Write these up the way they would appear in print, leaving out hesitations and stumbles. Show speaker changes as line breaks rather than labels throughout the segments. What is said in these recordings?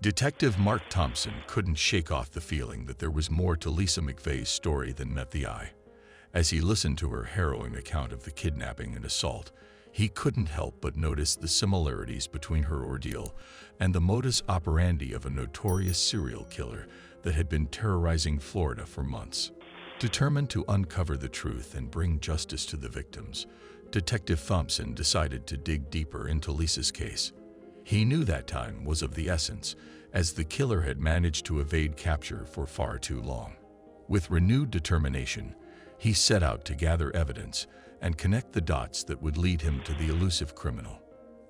Detective Mark Thompson couldn't shake off the feeling that there was more to Lisa McVeigh's story than met the eye. As he listened to her harrowing account of the kidnapping and assault, he couldn't help but notice the similarities between her ordeal and the modus operandi of a notorious serial killer that had been terrorizing Florida for months. Determined to uncover the truth and bring justice to the victims, Detective Thompson decided to dig deeper into Lisa's case. He knew that time was of the essence, as the killer had managed to evade capture for far too long. With renewed determination, he set out to gather evidence and connect the dots that would lead him to the elusive criminal.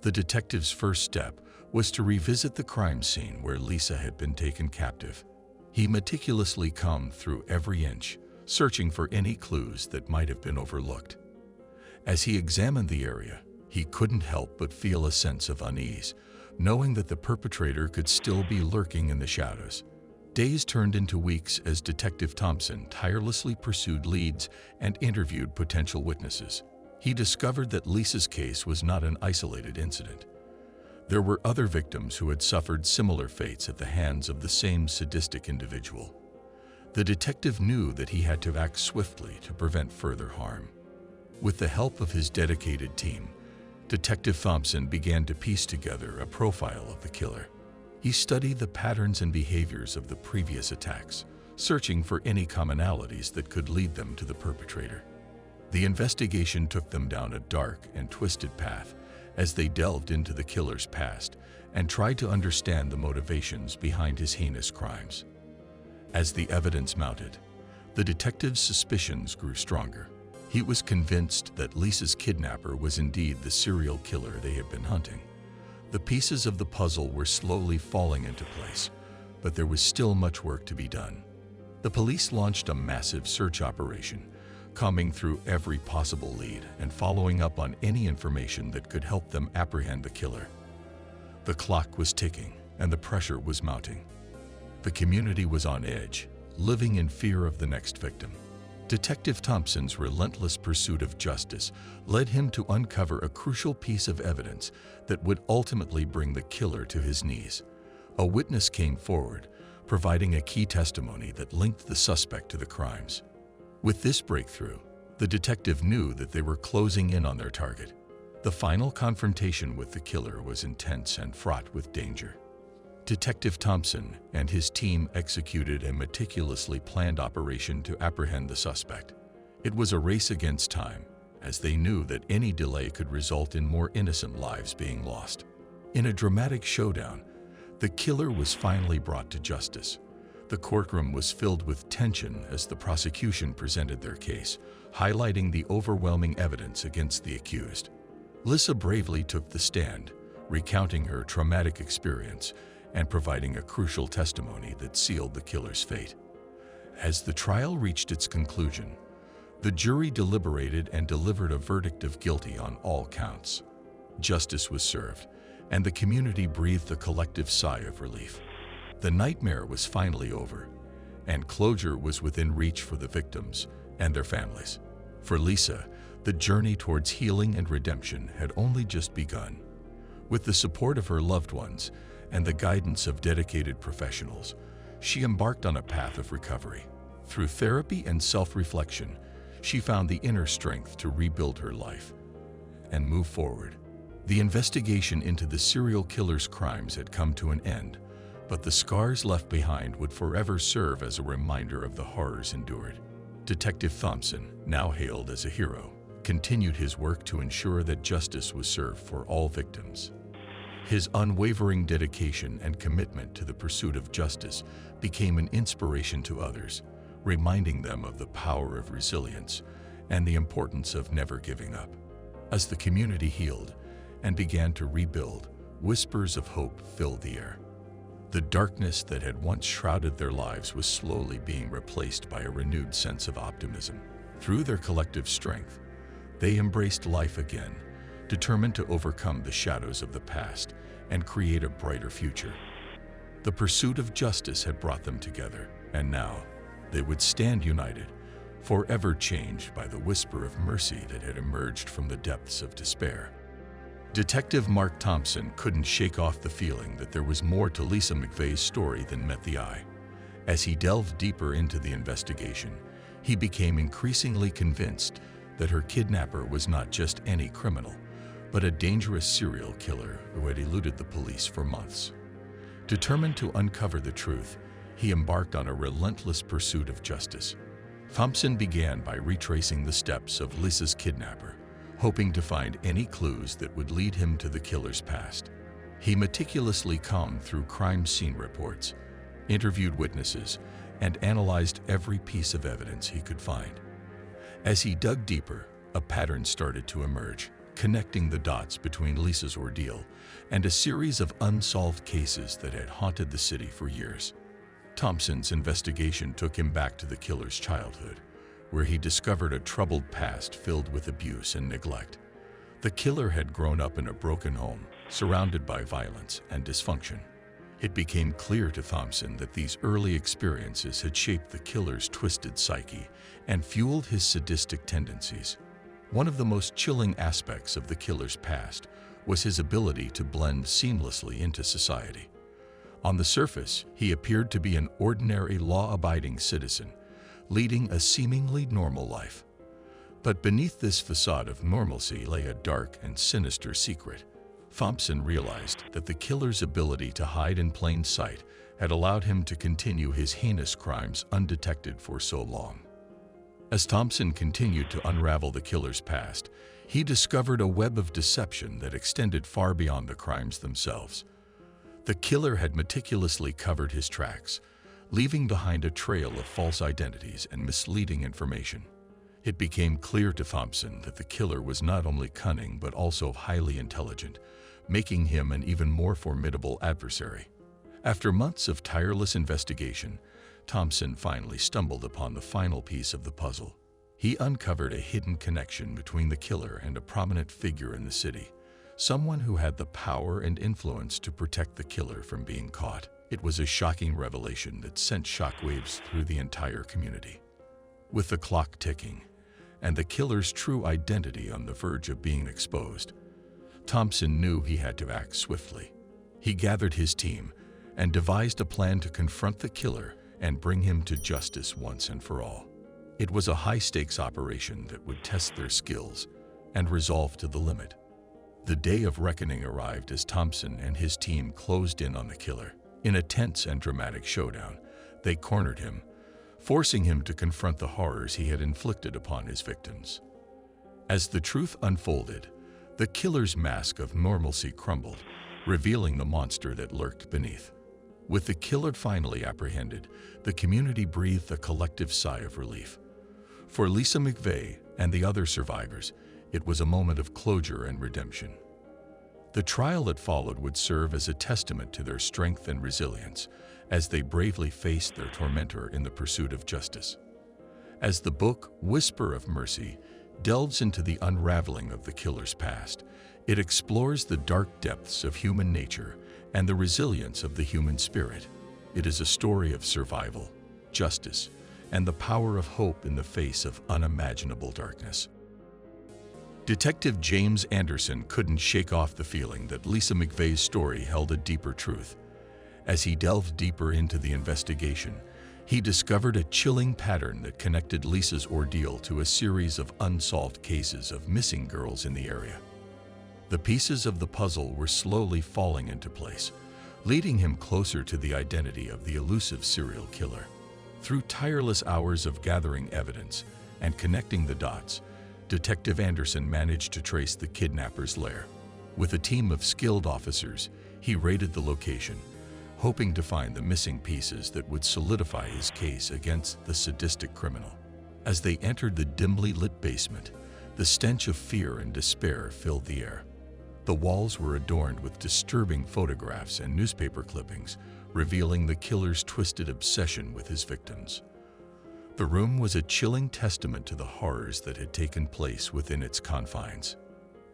The detective's first step was to revisit the crime scene where Lisa had been taken captive. He meticulously combed through every inch, searching for any clues that might have been overlooked. As he examined the area, he couldn't help but feel a sense of unease, knowing that the perpetrator could still be lurking in the shadows. Days turned into weeks as Detective Thompson tirelessly pursued leads and interviewed potential witnesses. He discovered that Lisa's case was not an isolated incident. There were other victims who had suffered similar fates at the hands of the same sadistic individual. The detective knew that he had to act swiftly to prevent further harm. With the help of his dedicated team, Detective Thompson began to piece together a profile of the killer. He studied the patterns and behaviors of the previous attacks, searching for any commonalities that could lead them to the perpetrator. The investigation took them down a dark and twisted path as they delved into the killer's past and tried to understand the motivations behind his heinous crimes. As the evidence mounted, the detective's suspicions grew stronger. He was convinced that Lisa's kidnapper was indeed the serial killer they had been hunting. The pieces of the puzzle were slowly falling into place, but there was still much work to be done. The police launched a massive search operation, combing through every possible lead and following up on any information that could help them apprehend the killer. The clock was ticking and the pressure was mounting. The community was on edge, living in fear of the next victim. Detective Thompson's relentless pursuit of justice led him to uncover a crucial piece of evidence that would ultimately bring the killer to his knees. A witness came forward, providing a key testimony that linked the suspect to the crimes. With this breakthrough, the detective knew that they were closing in on their target. The final confrontation with the killer was intense and fraught with danger. Detective Thompson and his team executed a meticulously planned operation to apprehend the suspect. It was a race against time, as they knew that any delay could result in more innocent lives being lost. In a dramatic showdown, the killer was finally brought to justice. The courtroom was filled with tension as the prosecution presented their case, highlighting the overwhelming evidence against the accused. Lisa bravely took the stand, recounting her traumatic experience and providing a crucial testimony that sealed the killer's fate. As the trial reached its conclusion, the jury deliberated and delivered a verdict of guilty on all counts. Justice was served, and the community breathed a collective sigh of relief. The nightmare was finally over, and closure was within reach for the victims and their families. For Lisa, the journey towards healing and redemption had only just begun. With the support of her loved ones and the guidance of dedicated professionals, she embarked on a path of recovery. Through therapy and self-reflection, she found the inner strength to rebuild her life and move forward. The investigation into the serial killer's crimes had come to an end, but the scars left behind would forever serve as a reminder of the horrors endured. Detective Thompson, now hailed as a hero, continued his work to ensure that justice was served for all victims. His unwavering dedication and commitment to the pursuit of justice became an inspiration to others, reminding them of the power of resilience and the importance of never giving up. As the community healed and began to rebuild, whispers of hope filled the air. The darkness that had once shrouded their lives was slowly being replaced by a renewed sense of optimism. Through their collective strength, they embraced life again, determined to overcome the shadows of the past and create a brighter future. The pursuit of justice had brought them together, and now they would stand united, forever changed by the whisper of mercy that had emerged from the depths of despair. Detective Mark Thompson couldn't shake off the feeling that there was more to Lisa McVeigh's story than met the eye. As he delved deeper into the investigation, he became increasingly convinced that her kidnapper was not just any criminal, but a dangerous serial killer who had eluded the police for months. Determined to uncover the truth, he embarked on a relentless pursuit of justice. Thompson began by retracing the steps of Lisa's kidnapper, hoping to find any clues that would lead him to the killer's past. He meticulously combed through crime scene reports, interviewed witnesses, and analyzed every piece of evidence he could find. As he dug deeper, a pattern started to emerge, connecting the dots between Lisa's ordeal and a series of unsolved cases that had haunted the city for years. Thompson's investigation took him back to the killer's childhood, where he discovered a troubled past filled with abuse and neglect. The killer had grown up in a broken home, surrounded by violence and dysfunction. It became clear to Thompson that these early experiences had shaped the killer's twisted psyche and fueled his sadistic tendencies. One of the most chilling aspects of the killer's past was his ability to blend seamlessly into society. On the surface, he appeared to be an ordinary, law-abiding citizen, leading a seemingly normal life. But beneath this facade of normalcy lay a dark and sinister secret. Thompson realized that the killer's ability to hide in plain sight had allowed him to continue his heinous crimes undetected for so long. As Thompson continued to unravel the killer's past, he discovered a web of deception that extended far beyond the crimes themselves. The killer had meticulously covered his tracks, leaving behind a trail of false identities and misleading information. It became clear to Thompson that the killer was not only cunning but also highly intelligent, making him an even more formidable adversary. After months of tireless investigation, Thompson finally stumbled upon the final piece of the puzzle. He uncovered a hidden connection between the killer and a prominent figure in the city, someone who had the power and influence to protect the killer from being caught. It was a shocking revelation that sent shockwaves through the entire community. With the clock ticking and the killer's true identity on the verge of being exposed, Thompson knew he had to act swiftly. He gathered his team and devised a plan to confront the killer and bring him to justice once and for all. It was a high-stakes operation that would test their skills and resolve to the limit. The day of reckoning arrived as Thompson and his team closed in on the killer. In a tense and dramatic showdown, they cornered him, forcing him to confront the horrors he had inflicted upon his victims. As the truth unfolded, the killer's mask of normalcy crumbled, revealing the monster that lurked beneath. With the killer finally apprehended, the community breathed a collective sigh of relief. For Lisa McVeigh and the other survivors, it was a moment of closure and redemption. The trial that followed would serve as a testament to their strength and resilience as they bravely faced their tormentor in the pursuit of justice. As the book Whisper of Mercy delves into the unraveling of the killer's past, it explores the dark depths of human nature and the resilience of the human spirit. It is a story of survival, justice, and the power of hope in the face of unimaginable darkness. Detective James Anderson couldn't shake off the feeling that Lisa McVeigh's story held a deeper truth. As he delved deeper into the investigation, he discovered a chilling pattern that connected Lisa's ordeal to a series of unsolved cases of missing girls in the area. The pieces of the puzzle were slowly falling into place, leading him closer to the identity of the elusive serial killer. Through tireless hours of gathering evidence and connecting the dots, Detective Anderson managed to trace the kidnapper's lair. With a team of skilled officers, he raided the location, hoping to find the missing pieces that would solidify his case against the sadistic criminal. As they entered the dimly lit basement, the stench of fear and despair filled the air. The walls were adorned with disturbing photographs and newspaper clippings, revealing the killer's twisted obsession with his victims. The room was a chilling testament to the horrors that had taken place within its confines.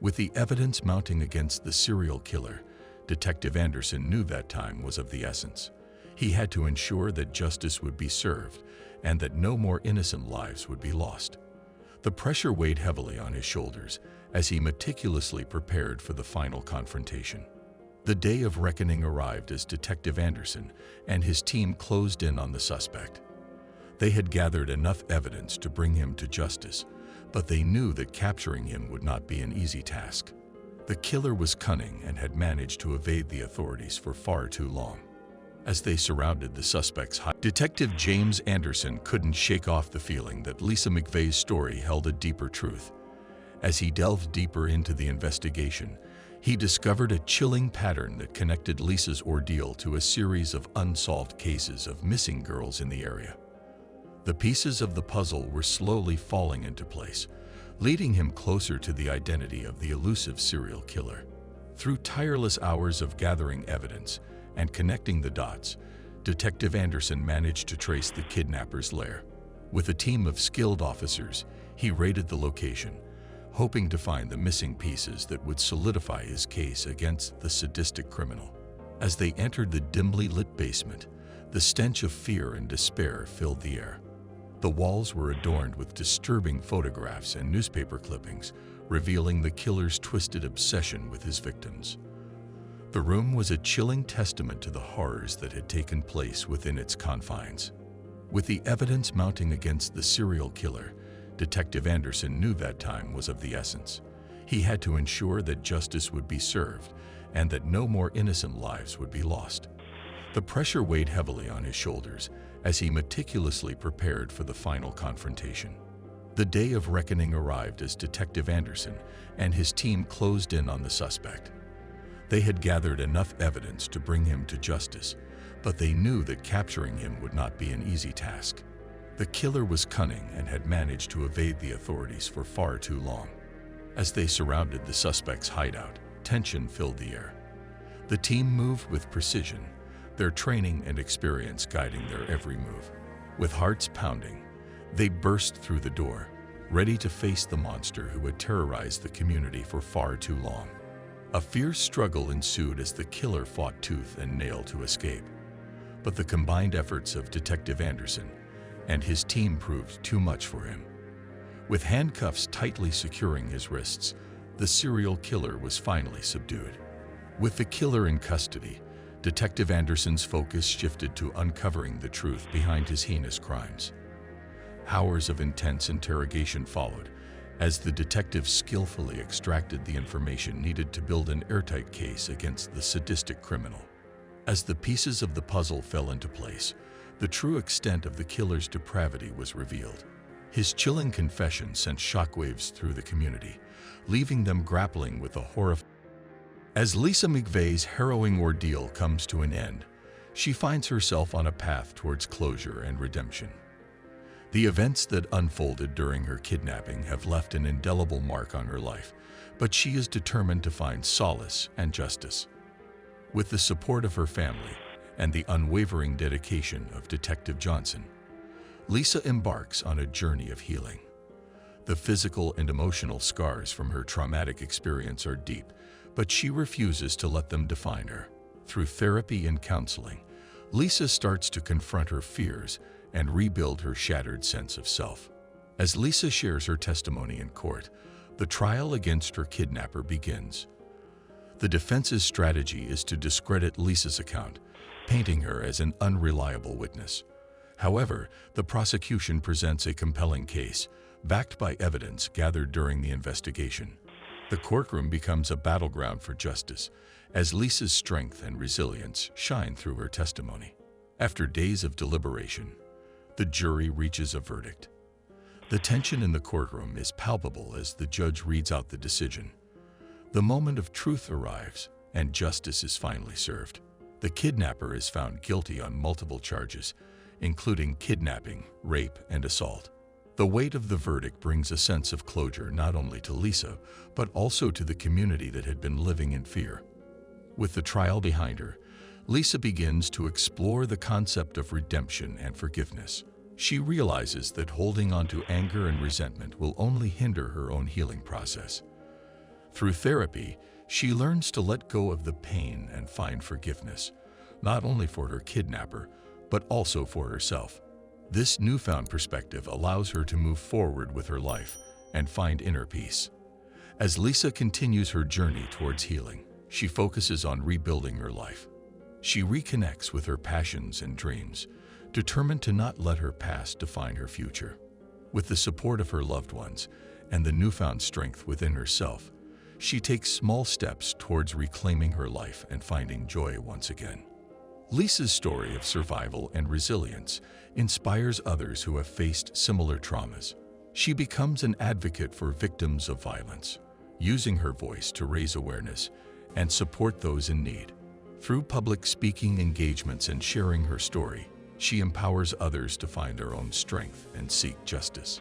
With the evidence mounting against the serial killer, Detective Anderson knew that time was of the essence. He had to ensure that justice would be served and that no more innocent lives would be lost. The pressure weighed heavily on his shoulders as he meticulously prepared for the final confrontation. The day of reckoning arrived as Detective Anderson and his team closed in on the suspect. They had gathered enough evidence to bring him to justice, but they knew that capturing him would not be an easy task. The killer was cunning and had managed to evade the authorities for far too long. As they surrounded the suspect's hide, Detective James Anderson couldn't shake off the feeling that Lisa McVeigh's story held a deeper truth. As he delved deeper into the investigation, he discovered a chilling pattern that connected Lisa's ordeal to a series of unsolved cases of missing girls in the area. The pieces of the puzzle were slowly falling into place, leading him closer to the identity of the elusive serial killer. Through tireless hours of gathering evidence and connecting the dots, Detective Anderson managed to trace the kidnapper's lair. With a team of skilled officers, he raided the location, hoping to find the missing pieces that would solidify his case against the sadistic criminal. As they entered the dimly lit basement, the stench of fear and despair filled the air. The walls were adorned with disturbing photographs and newspaper clippings, revealing the killer's twisted obsession with his victims. The room was a chilling testament to the horrors that had taken place within its confines. With the evidence mounting against the serial killer, Detective Anderson knew that time was of the essence. He had to ensure that justice would be served and that no more innocent lives would be lost. The pressure weighed heavily on his shoulders as he meticulously prepared for the final confrontation. The day of reckoning arrived as Detective Anderson and his team closed in on the suspect. They had gathered enough evidence to bring him to justice, but they knew that capturing him would not be an easy task. The killer was cunning and had managed to evade the authorities for far too long. As they surrounded the suspect's hideout, tension filled the air. The team moved with precision, their training and experience guiding their every move. With hearts pounding, they burst through the door, ready to face the monster who had terrorized the community for far too long. A fierce struggle ensued as the killer fought tooth and nail to escape. But the combined efforts of Detective Anderson and his team proved too much for him. With handcuffs tightly securing his wrists, the serial killer was finally subdued. With the killer in custody, Detective Anderson's focus shifted to uncovering the truth behind his heinous crimes. Hours of intense interrogation followed, as the detective skillfully extracted the information needed to build an airtight case against the sadistic criminal. As the pieces of the puzzle fell into place, the true extent of the killer's depravity was revealed. His chilling confession sent shockwaves through the community, leaving them grappling with the horror. As Lisa McVeigh's harrowing ordeal comes to an end, she finds herself on a path towards closure and redemption. The events that unfolded during her kidnapping have left an indelible mark on her life, but she is determined to find solace and justice. With the support of her family and the unwavering dedication of Detective Johnson, Lisa embarks on a journey of healing. The physical and emotional scars from her traumatic experience are deep, but she refuses to let them define her. Through therapy and counseling, Lisa starts to confront her fears and rebuild her shattered sense of self. As Lisa shares her testimony in court, the trial against her kidnapper begins. The defense's strategy is to discredit Lisa's account, painting her as an unreliable witness. However, the prosecution presents a compelling case, backed by evidence gathered during the investigation. The courtroom becomes a battleground for justice, as Lisa's strength and resilience shine through her testimony. After days of deliberation, the jury reaches a verdict. The tension in the courtroom is palpable as the judge reads out the decision. The moment of truth arrives, and justice is finally served. The kidnapper is found guilty on multiple charges, including kidnapping, rape, and assault. The weight of the verdict brings a sense of closure not only to Lisa, but also to the community that had been living in fear. With the trial behind her, Lisa begins to explore the concept of redemption and forgiveness. She realizes that holding on to anger and resentment will only hinder her own healing process. Through therapy, she learns to let go of the pain and find forgiveness, not only for her kidnapper, but also for herself. This newfound perspective allows her to move forward with her life and find inner peace. As Lisa continues her journey towards healing, she focuses on rebuilding her life. She reconnects with her passions and dreams, determined to not let her past define her future. With the support of her loved ones and the newfound strength within herself, she takes small steps towards reclaiming her life and finding joy once again. Lisa's story of survival and resilience inspires others who have faced similar traumas. She becomes an advocate for victims of violence, using her voice to raise awareness and support those in need. Through public speaking engagements and sharing her story, she empowers others to find their own strength and seek justice.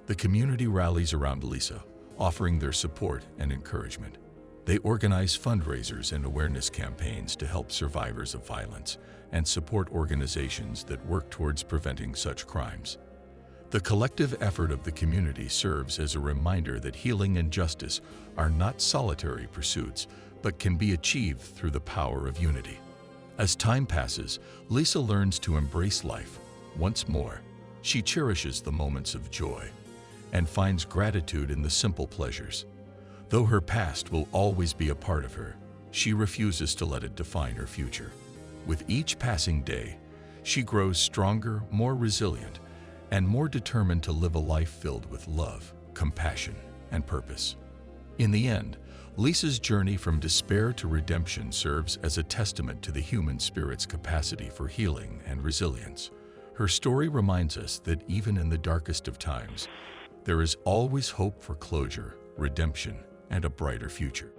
The community rallies around Lisa, offering their support and encouragement. They organize fundraisers and awareness campaigns to help survivors of violence and support organizations that work towards preventing such crimes. The collective effort of the community serves as a reminder that healing and justice are not solitary pursuits, but can be achieved through the power of unity. As time passes, Lisa learns to embrace life once more. She cherishes the moments of joy and finds gratitude in the simple pleasures. Though her past will always be a part of her, she refuses to let it define her future. With each passing day, she grows stronger, more resilient, and more determined to live a life filled with love, compassion, and purpose. In the end, Lisa's journey from despair to redemption serves as a testament to the human spirit's capacity for healing and resilience. Her story reminds us that even in the darkest of times, there is always hope for closure, redemption, and a brighter future.